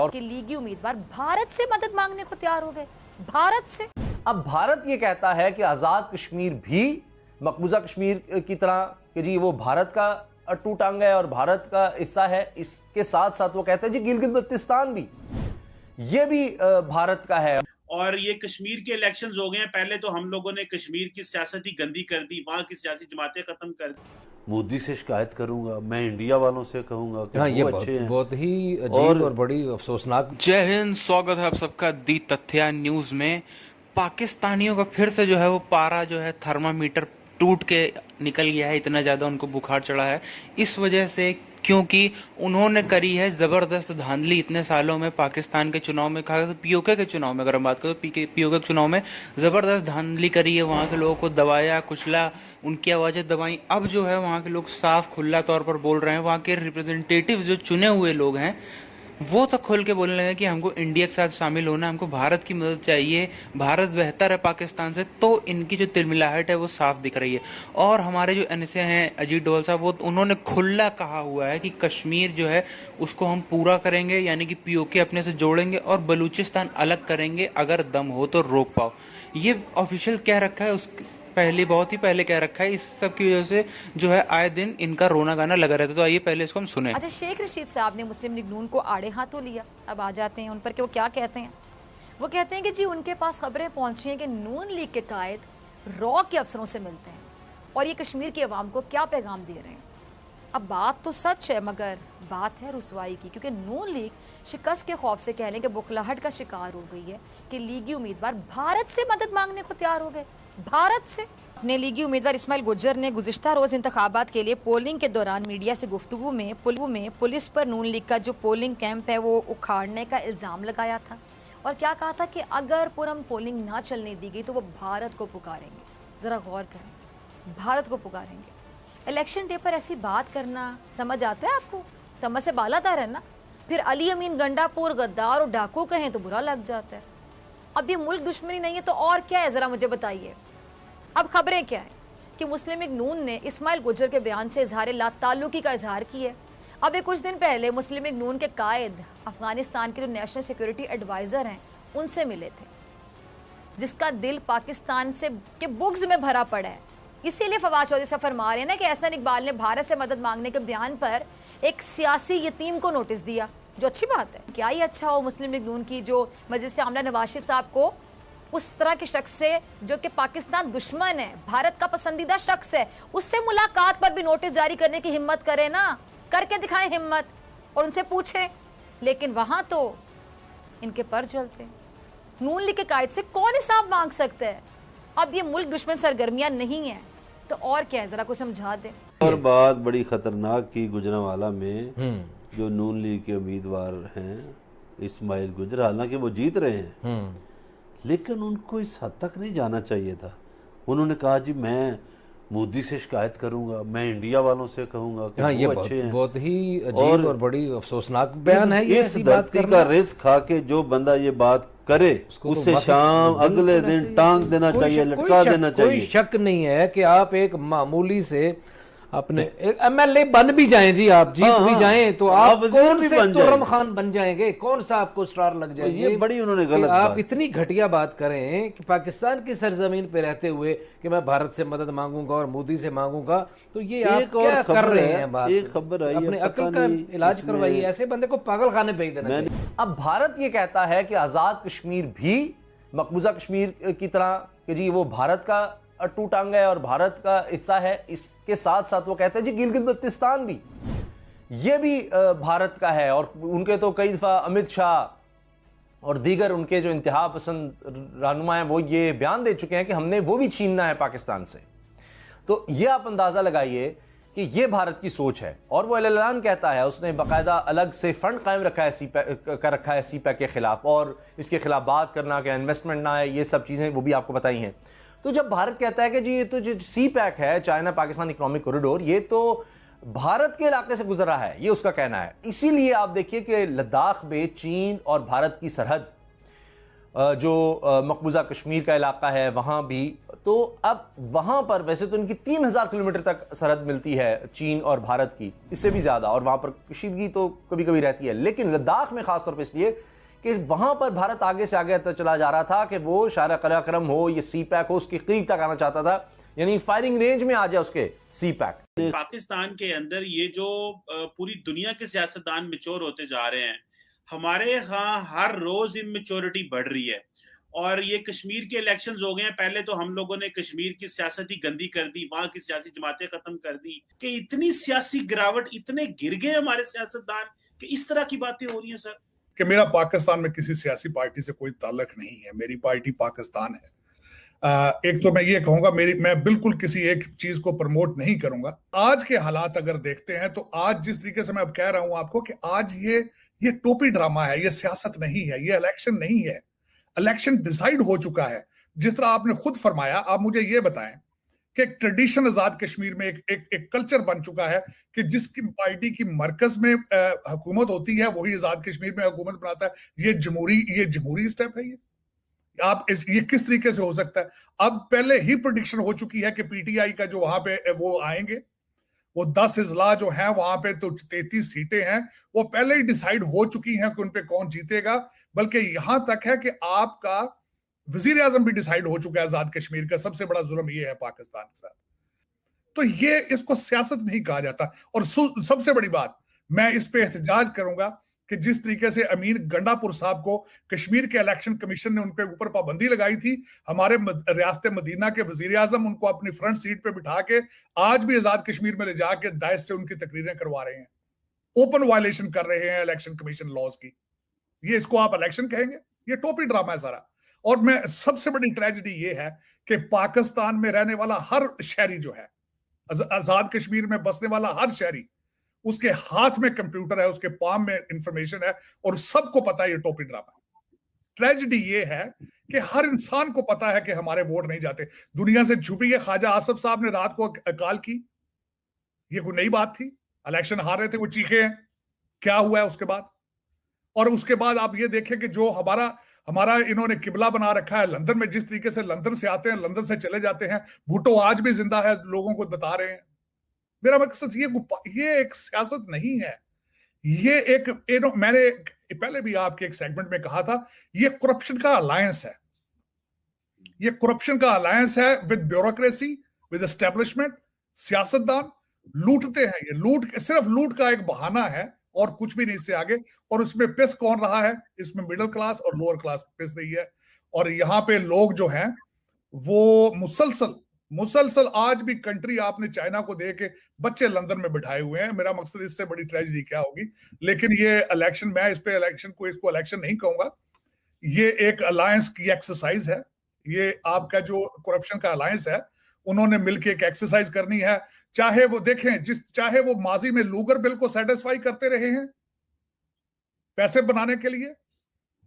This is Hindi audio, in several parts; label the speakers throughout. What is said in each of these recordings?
Speaker 1: और कि लीगी उम्मीदवार भारत से मदद मांगने को तैयार हो गए। भारत से।
Speaker 2: अब भारत ये कहता है कि आजाद कश्मीर भी मकबूजा कश्मीर की तरह कि जी वो भारत का अटूट अंग है और भारत का हिस्सा है। इसके साथ साथ वो कहते हैं जी गिलगित बल्तिस्तान भी ये भी भारत का है।
Speaker 3: और ये कश्मीर के इलेक्शंस हो गए हैं, पहले तो हम लोगों ने कश्मीर की सियासत ही गंदी कर दी, वहां की सियासी जमातें खत्म कर दी।
Speaker 4: मोदी से शिकायत करूंगा, मैं इंडिया वालों से कहूंगा कि
Speaker 5: ये
Speaker 4: वो अच्छे हैं।
Speaker 5: बहुत ही अजीब और बड़ी अफसोसनाक।
Speaker 6: जय हिंद, स्वागत है आप सबका दी तथ्या न्यूज में। पाकिस्तानियों का फिर से जो है वो पारा जो है थर्मामीटर टूट के निकल गया है, इतना ज्यादा उनको बुखार चढ़ा है इस वजह से क्योंकि उन्होंने करी है जबरदस्त धांधली इतने सालों में। पाकिस्तान के चुनाव में, खासकर पीओके के चुनाव में अगर हम बात करें तो पीओके के चुनाव में जबरदस्त धांधली करी है, वहाँ के लोगों को दबाया कुचला, उनकी आवाजें दबाई। अब जो है वहाँ के लोग साफ खुला तौर पर बोल रहे हैं, वहाँ के रिप्रेजेंटेटिव जो चुने हुए लोग हैं वो तक खोल के बोलने लगे कि हमको इंडिया के साथ शामिल होना, हमको भारत की मदद चाहिए, भारत बेहतर है पाकिस्तान से। तो इनकी जो तिलमिलाहट है वो साफ दिख रही है। और हमारे जो एनएसए हैं अजीत डोभाल साहब, वो उन्होंने खुला कहा हुआ है कि कश्मीर जो है उसको हम पूरा करेंगे, यानी कि पीओके अपने से जोड़ेंगे और बलूचिस्तान अलग करेंगे, अगर दम हो तो रोक पाओ। ये ऑफिशियल कह रखा है, उस पहले बहुत ही पहले कह रखा है। इस सब की वजह से जो है आए दिन इनका रोना गाना लगा रहता है। तो आइए पहले इसको हम सुने।
Speaker 1: अच्छा, शेख रशीद साहब ने मुस्लिम लीग नून को आड़े हाथों लिया। अब आ जाते हैं उन पर कि वो क्या कहते हैं। वो कहते हैं कि जी उनके पास खबरें पहुंची हैं कि नून लीग के कायद रॉ के अफसरों से मिलते हैं और ये कश्मीर की आवाम को क्या पैगाम दे रहे हैं। अब बात तो सच है मगर बात है रुसवाई की, क्योंकि नून लीग शिकस्त के खौफ से कह लें कि बुखलाहट का शिकार हो गई है कि लीगी उम्मीदवार भारत से मदद मांगने को तैयार हो गए। भारत से। अपने लीगी उम्मीदवार इस्माइल गुज्जर ने गुज़िश्ता रोज़ इंतखाबात के लिए पोलिंग के दौरान मीडिया से गुफ्तगू में पुलिस पर नून लीग का जो पोलिंग कैंप है वो उखाड़ने का इल्ज़ाम लगाया था और क्या कहा था कि अगर पुरअमन पोलिंग ना चलने दी गई तो वो भारत को पुकारेंगे। ज़रा गौर करें, भारत को पुकारेंगे। इलेक्शन डे पर ऐसी बात करना समझ आता है आपको? समझ से बालातर है ना। फिर अली अमीन गंडापुर गद्दार और डाकू कहें तो बुरा लग जाता है। अब ये मुल्क दुश्मनी नहीं है तो और क्या है, ज़रा मुझे बताइए। अब खबरें क्या है कि मुस्लिम लीग नून ने इस्माइल गुज्जर के बयान से इजहार लाताल्लुकी का इजहार किया। अब ये कुछ दिन पहले मुस्लिम लीग नून के कायद अफगानिस्तान के जो नेशनल सिक्योरिटी एडवाइज़र हैं उनसे मिले थे, जिसका दिल पाकिस्तान से के बुग्ज में भरा पड़ा है। इसीलिए फवाद चौधरी साहब फरमा रहे हैं ना कि एहसन इकबाल ने भारत से मदद मांगने के बयान पर एक सियासी यतीम को नोटिस दिया, जो अच्छी बात है। क्या ही अच्छा हो मुस्लिम लीग नून की जो मजलिस आमला नवाज शरीफ साहब को उस तरह के शख्स से जो कि पाकिस्तान दुश्मन है, भारत का पसंदीदा शख्स है, उससे मुलाकात पर भी नोटिस जारी करने की हिम्मत करें ना, करके दिखाएं हिम्मत और उनसे पूछें। लेकिन वहां तो इनके पर चलते हैं। नून लीग के कायद से कौन हिसाब मांग सकता है? अब ये मुल्क दुश्मन सरगर्मियां नहीं है तो और क्या है, जरा को समझा दे।
Speaker 4: और बात बड़ी खतरनाक की गुजरांवाला में जो नून लीग के उम्मीदवार हैं इस्माइल गुज्जर, हालांकि वो जीत रहे हैं लेकिन उनको इस हद तक नहीं जाना चाहिए था। उन्होंने कहा जी मैं मोदी से शिकायत करूंगा, मैं इंडिया वालों से कहूंगा कि वो अच्छे हैं।
Speaker 5: बहुत ही अजीब और बड़ी अफसोसनाक बयान है ये।
Speaker 4: इस धरती का रिस्क खा के जो बंदा ये बात करे उससे शाम अगले दिन टांग देना चाहिए, लटका देना चाहिए।
Speaker 5: कोई शक नहीं है कि आप एक मामूली से अपने एमएलए बन भी जाएं जी, आप जीत भी जाएं तो आप कौन से तुर्रम खान बन जाएंगे, कौन सा आपको स्टार लग जाएंगे।
Speaker 4: ये बड़ी उन्होंने गलत
Speaker 5: आप इतनी घटिया बात करें कि पाकिस्तान की सरजमीन पे रहते हुए कि मैं भारत से मदद मांगूंगा और मोदी से मांगूंगा, तो ये आप क्या कर रहे हैं। बात
Speaker 4: एक खबर आई,
Speaker 5: अपने अक्ल का इलाज करवाइए, ऐसे बंदे को पागल खाने भेज देना चाहिए।
Speaker 2: अब भारत ये कहता है कि आजाद कश्मीर भी मकबूजा कश्मीर की तरह कि जी वो भारत का अटूट अंग है और भारत का हिस्सा है। इसके साथ साथ वो कहते हैं जी गिलगित बल्तिस्तान भी ये भी भारत का है। और उनके तो कई दफा अमित शाह और दीगर उनके जो इंतहा पसंद रहनुमा हैं वो ये बयान दे चुके हैं कि हमने वो भी छीनना है पाकिस्तान से। तो ये आप अंदाजा लगाइए कि ये भारत की सोच है। और वो ऐलान कहता है, उसने बाकायदा अलग से फंड कायम रखा है सीपैक के खिलाफ और इसके खिलाफ बात करना कि इन्वेस्टमेंट ना है, ये सब चीजें वो भी आपको बताई हैं। तो जब भारत कहता है कि जी ये तो जो सीपैक है, चाइना पाकिस्तान इकोनॉमिक कॉरिडोर, ये तो भारत के इलाके से गुजर रहा है, ये उसका कहना है। इसीलिए आप देखिए कि लद्दाख में चीन और भारत की सरहद जो मकबूजा कश्मीर का इलाका है वहाँ भी। तो अब वहाँ पर वैसे तो इनकी 3000 किलोमीटर तक सरहद मिलती है चीन और भारत की, इससे भी ज़्यादा, और वहाँ पर कशीदगी तो कभी कभी रहती है, लेकिन लद्दाख में खासतौर पर इसलिए कि वहाँ पर भारत आगे से आगे चला जा रहा था कि वो शारा कराक्रम हो, ये सी पैक हो, उसके करीब तक आना चाहता था, यानी फायरिंग रेंज में आ जाए उसके सी पैक।
Speaker 3: पाकिस्तान के अंदर ये जो पूरी दुनिया के सियासतदान मैच्योर होते जा रहे हैं, हमारे यहाँ हर रोज इमेच्योरिटी बढ़ रही है। और ये कश्मीर के इलेक्शंस हो गए हैं, पहले तो हम लोगों ने कश्मीर की सियासत ही गंदी कर दी, वहां की सियासी जमातें खत्म कर दी, कि इतनी सियासी गिरावट, इतने गिर गए हमारे सियासतदान कि इस तरह की बातें हो रही हैं सर।
Speaker 7: कि मेरा पाकिस्तान में किसी सियासी पार्टी से कोई ताल्लुक नहीं है, मेरी पार्टी पाकिस्तान है। एक तो मैं ये कहूंगा, मैं बिल्कुल किसी एक चीज को प्रमोट नहीं करूंगा। आज के हालात अगर देखते हैं तो आज जिस तरीके से मैं अब कह रहा हूं आपको कि आज ये टोपी ड्रामा है, ये सियासत नहीं है, ये इलेक्शन नहीं है। इलेक्शन डिसाइड हो चुका है। जिस तरह आपने खुद फरमाया, आप मुझे ये बताएं कि एक ट्रेडिशन आजाद कश्मीर में एक कल्चर बन चुका है कि जिसकी पार्टी की मरकज में हुकूमत होती है वही आजाद कश्मीर में हुकूमत बनाता है। ये जमहूरी स्टेप है। ये किस तरीके से हो सकता है? अब पहले ही प्रेडिक्शन हो चुकी है कि पीटीआई का जो वहां पे वो आएंगे, वो 10 अजला जो है वहां पे तो 33 सीटें हैं, वो पहले ही डिसाइड हो चुकी हैं कि उन पे कौन जीतेगा। बल्कि यहां तक है कि आपका वजीर आजम भी डिसाइड हो चुका है आजाद कश्मीर का। सबसे बड़ा जुल्म ये है पाकिस्तान के साथ। तो ये इसको सियासत नहीं कहा जाता। और सबसे बड़ी बात, मैं इस पे एहतजाज करूंगा कि जिस तरीके से अमीन गंडापुर साहब को कश्मीर के इलेक्शन कमीशन ने उन पे ऊपर पाबंदी लगाई थी, हमारे रियासत मदीना के वजीर आजम उनको अपनी फ्रंट सीट पे बिठा के आज भी आजाद कश्मीर में ले जाके दायस से उनकी तकरीरें करवा रहे हैं, ओपन वायलेशन कर रहे हैं इलेक्शन कमीशन लॉज की। ये इसको आप इलेक्शन कहेंगे? ये टोपी ड्रामा है सारा। और मैं सबसे बड़ी ट्रेजेडी ये है कि पाकिस्तान में रहने वाला हर शहरी जो है, आजाद कश्मीर में बसने वाला हर शहरी, उसके हाथ में कंप्यूटर है, उसके पाम में इंफॉर्मेशन है और सबको पता है ये टोपी ड्रामा है। ट्रेजेडी ये है कि हर इंसान को पता है कि हमारे वोट नहीं जाते। दुनिया से छुपी है। ख्वाजा आसफ साहब ने रात को कॉल की, ये कोई नई बात थी? इलेक्शन हार रहे थे, वो चीखे हैं, क्या हुआ है उसके बाद? और उसके बाद आप ये देखें कि जो हमारा इन्होंने किबला बना रखा है लंदन में, जिस तरीके से लंदन से आते हैं, लंदन से चले जाते हैं। भुट्टो आज भी जिंदा है, लोगों को बता रहे हैं। मेरा मकसद ये एक सियासत नहीं है। मैंने पहले भी आपके एक सेगमेंट में कहा था, ये करप्शन का अलायंस है। ये करप्शन का अलायंस है विद ब्यूरोक्रेसी, विद एस्टेब्लिशमेंट। सियासतदान लूटते हैं। ये सिर्फ लूट का एक बहाना है और कुछ भी नहीं, इससे आगे। और उसमें पिस कौन रहा है? इसमें मिडिल क्लास और लोअर क्लास पिस रही है। और यहाँ पे लोग जो हैं वो मुसलसल आज भी कंट्री आपने चाइना को दे के बच्चे लंदन में बिठाए हुए हैं। मेरा मकसद इससे बड़ी ट्रेजेडी क्या होगी? लेकिन ये इलेक्शन, मैं इसको इलेक्शन नहीं कहूंगा। ये एक अलायंस की एक्सरसाइज है। ये आपका जो करप्शन का अलायंस है, उन्होंने मिलकर एक एक्सरसाइज करनी है। चाहे वो देखें, चाहे वो माजी में लूगर बिल को सेटिस्फाई करते रहे हैं पैसे बनाने के लिए,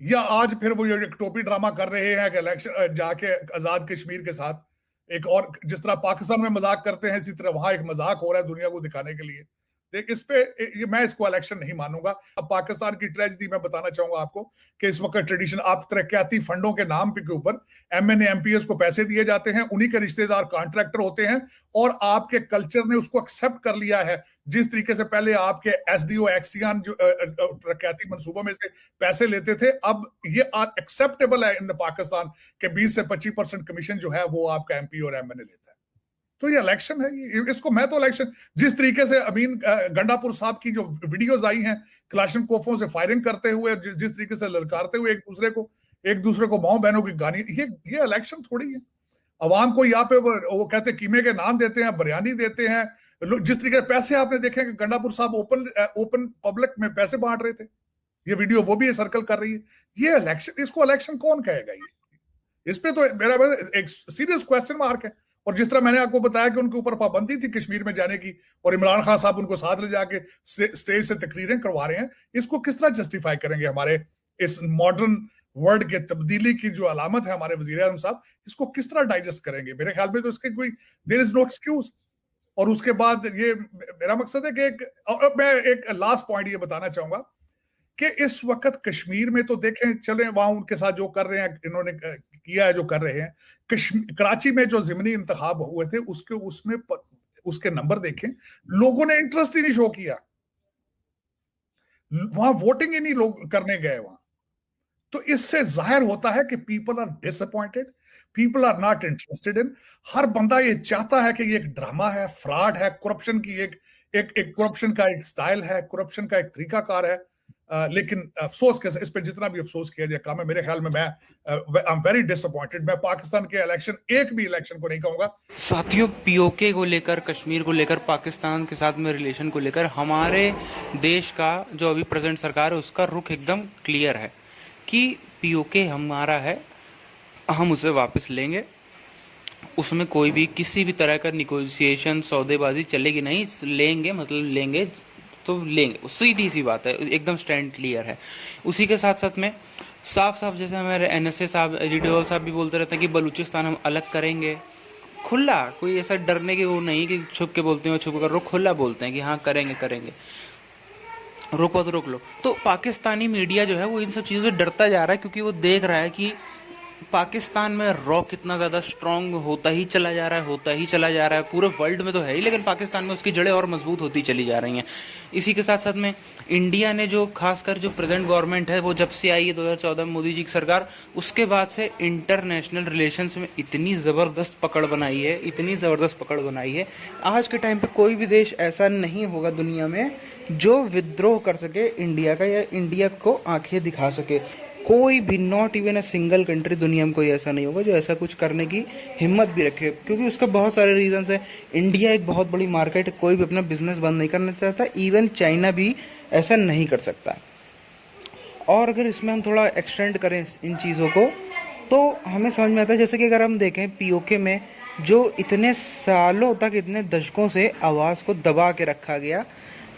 Speaker 7: या आज फिर वो एक टोपी ड्रामा कर रहे हैं कि इलेक्शन जाके आजाद कश्मीर के साथ एक और, जिस तरह पाकिस्तान में मजाक करते हैं इसी तरह वहां एक मजाक हो रहा है दुनिया को दिखाने के लिए। देख, इस पे मैं इसको इलेक्शन नहीं मानूंगा। अब पाकिस्तान की ट्रेजेडी मैं बताना चाहूंगा आपको कि इस वक्त ट्रेडिशन, आप तरक्याती फंडों के नाम के ऊपर एमएनए एमपीएस को पैसे दिए जाते हैं, उन्हीं के रिश्तेदार कॉन्ट्रैक्टर होते हैं और आपके कल्चर ने उसको एक्सेप्ट कर लिया है। जिस तरीके से पहले आपके एसडीओ एक्सियान जो तरक्याती मंसूबों में से पैसे लेते थे, अब ये एक्सेप्टेबल है इन पाकिस्तान के 20 से 25% कमीशन जो है वो आपका एमपी और एमएनए लेता है। तो ये इलेक्शन है। इसको मैं तो इलेक्शन, जिस तरीके से अमीन गंडापुर साहब की जो वीडियोस आई हैं क्लाशनकोफों से फायरिंग करते हुए, जिस तरीके से ललकारते हुए एक दूसरे को माओ बहनों की गानी, ये इलेक्शन थोड़ी है। अवाम को यहाँ पे वो कहते हैं कीमे के नाम देते हैं, बिरयानी देते हैं। जिस तरीके से पैसे आपने देखे कि गंडापुर साहब ओपन पब्लिक में पैसे बांट रहे थे, ये वीडियो वो भी सर्कल कर रही है। ये इलेक्शन, इसको इलेक्शन कौन कहेगा? ये इस पे तो मेरा एक सीरियस क्वेश्चन मार्क है। और जिस तरह मैंने आपको बताया कि उनके ऊपर पाबंदी थी कश्मीर में जाने की और इमरान खान साहब उनको साथ ले जाके स्टेज से तकरीरें करवा रहे हैं, इसको किस तरह जस्टिफाई करेंगे? हमारे इस मॉडर्न वर्ल्ड के तब्दीली की जो अलामत है हमारे वजीर आज़म साहब, इसको किस तरह डाइजेस्ट करेंगे? मेरे ख्याल में तो इसके कोई देयर इज नो एक्सक्यूज। और उसके बाद ये मेरा मकसद है कि मैं एक लास्ट पॉइंट ये बताना चाहूंगा कि इस वक्त कश्मीर में तो देखें, चले वहां उनके साथ जो कर रहे हैं, इन्होंने किया है जो कर रहे हैं। कराची में जो ज़िमनी इंतखाब हुए थे उसके नंबर देखें, लोगों ने इंटरेस्ट ही नहीं शो किया, वहां वोटिंग ही नहीं लोग करने गए वहां। तो इससे जाहिर होता है कि people are disappointed, people are not interested in. हर बंदा ये चाहता है कि ये एक ड्रामा है, फ्रॉड है, करप्शन की एक करप्शन का एक स्टाइल है, करप्शन का एक तरीकाकार है। लेकिन अफसोस के इस पे जितना भी अफसोस किया जाए कम है। मेरे ख्याल में मैं आई एम वेरी डिसअपॉइंटेड। मैं पाकिस्तान के इलेक्शन, एक भी इलेक्शन को नहीं कहूंगा।
Speaker 6: साथियों, पीओके को लेकर, कश्मीर को लेकर, पाकिस्तान के साथ में रिलेशन को लेकर हमारे देश का जो अभी प्रेजेंट सरकार है उसका रुख एकदम क्लियर है कि पीओके हमारा है, हम उसे वापस लेंगे, उसमें कोई भी किसी भी तरह का निगोशिएशन, सौदेबाजी चलेगी नहीं। लेंगे मतलब लेंगे तो लेंगे, सीधी सी बात है, एकदम स्टैंड क्लियर है। उसी के साथ साथ में साफ साफ जैसे हमारे एनएसए साहब, एडिडोल साहब भी बोलते रहते हैं कि बलूचिस्तान हम अलग करेंगे, खुला, कोई ऐसा डरने की वो नहीं कि छुप के बोलते हैं छुप कर, खुला बोलते हैं कि हाँ करेंगे करेंगे, रोको तो रोक लो। तो पाकिस्तानी मीडिया जो है वो इन सब चीज़ों से डरता जा रहा है, क्योंकि वो देख रहा है कि पाकिस्तान में रॉ कितना ज़्यादा स्ट्रांग होता ही चला जा रहा है, पूरे वर्ल्ड में तो है ही, लेकिन पाकिस्तान में उसकी जड़ें और मजबूत होती चली जा रही हैं। इसी के साथ साथ में इंडिया ने जो खासकर जो प्रेजेंट गवर्नमेंट है वो जब से आई है 2014 में मोदी जी की सरकार, उसके बाद से इंटरनेशनल रिलेशंस में इतनी ज़बरदस्त पकड़ बनाई है। आज के टाइम पे कोई भी देश ऐसा नहीं होगा दुनिया में जो विद्रोह कर सके इंडिया का, या इंडिया को आंखें दिखा सके। कोई भी, not even a single country दुनिया में कोई ऐसा नहीं होगा जो ऐसा कुछ करने की हिम्मत भी रखे, क्योंकि उसका बहुत सारे रीजंस है। इंडिया एक बहुत बड़ी मार्केट है, कोई भी अपना बिजनेस बंद नहीं करना चाहता, इवन चाइना भी ऐसा नहीं कर सकता। और अगर इसमें हम थोड़ा एक्सटेंड करें इन चीज़ों को तो हमें समझ में आता है, जैसे कि अगर हम देखें पीओके में जो इतने सालों तक, इतने दशकों से आवाज़ को दबा के रखा गया,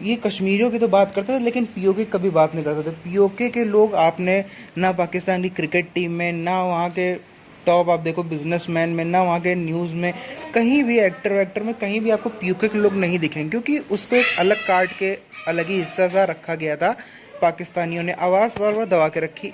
Speaker 6: ये कश्मीरियों की तो बात करते थे लेकिन पीओके कभी बात नहीं करते थे। पीओके के लोग आपने ना पाकिस्तान की क्रिकेट टीम में, ना वहाँ के टॉप आप देखो बिजनेसमैन में, ना वहाँ के न्यूज़ में, कहीं भी एक्टर में कहीं भी आपको पीओके के लोग नहीं दिखेंगे, क्योंकि उसको एक अलग काट के अलग ही हिस्सा सा रखा गया था। पाकिस्तानियों ने आवाज़ बार बार दबा के रखी,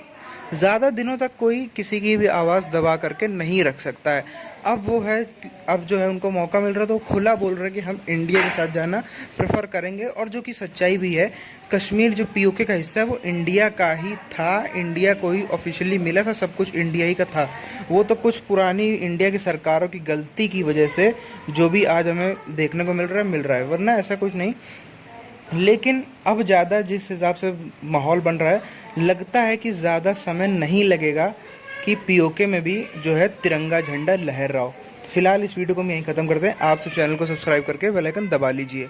Speaker 6: ज़्यादा दिनों तक कोई किसी की भी आवाज़ दबा करके नहीं रख सकता है। अब वो है, अब जो है उनको मौका मिल रहा है तो वो खुला बोल रहे हैं कि हम इंडिया के साथ जाना प्रेफर करेंगे। और जो कि सच्चाई भी है, कश्मीर जो पीओके का हिस्सा है वो इंडिया का ही था, इंडिया को ही ऑफिशियली मिला था, सब कुछ इंडिया ही का था। वो तो कुछ पुरानी इंडिया की सरकारों की गलती की वजह से जो भी आज हमें देखने को मिल रहा है, वरना ऐसा कुछ नहीं। लेकिन अब ज़्यादा जिस हिसाब से माहौल बन रहा है, लगता है कि ज़्यादा समय नहीं लगेगा कि पीओके में भी जो है तिरंगा झंडा लहर रहा हो। फिलहाल इस वीडियो को हम यहीं ख़त्म करते हैं। आप सब चैनल को सब्सक्राइब करके बेल आइकन दबा लीजिए।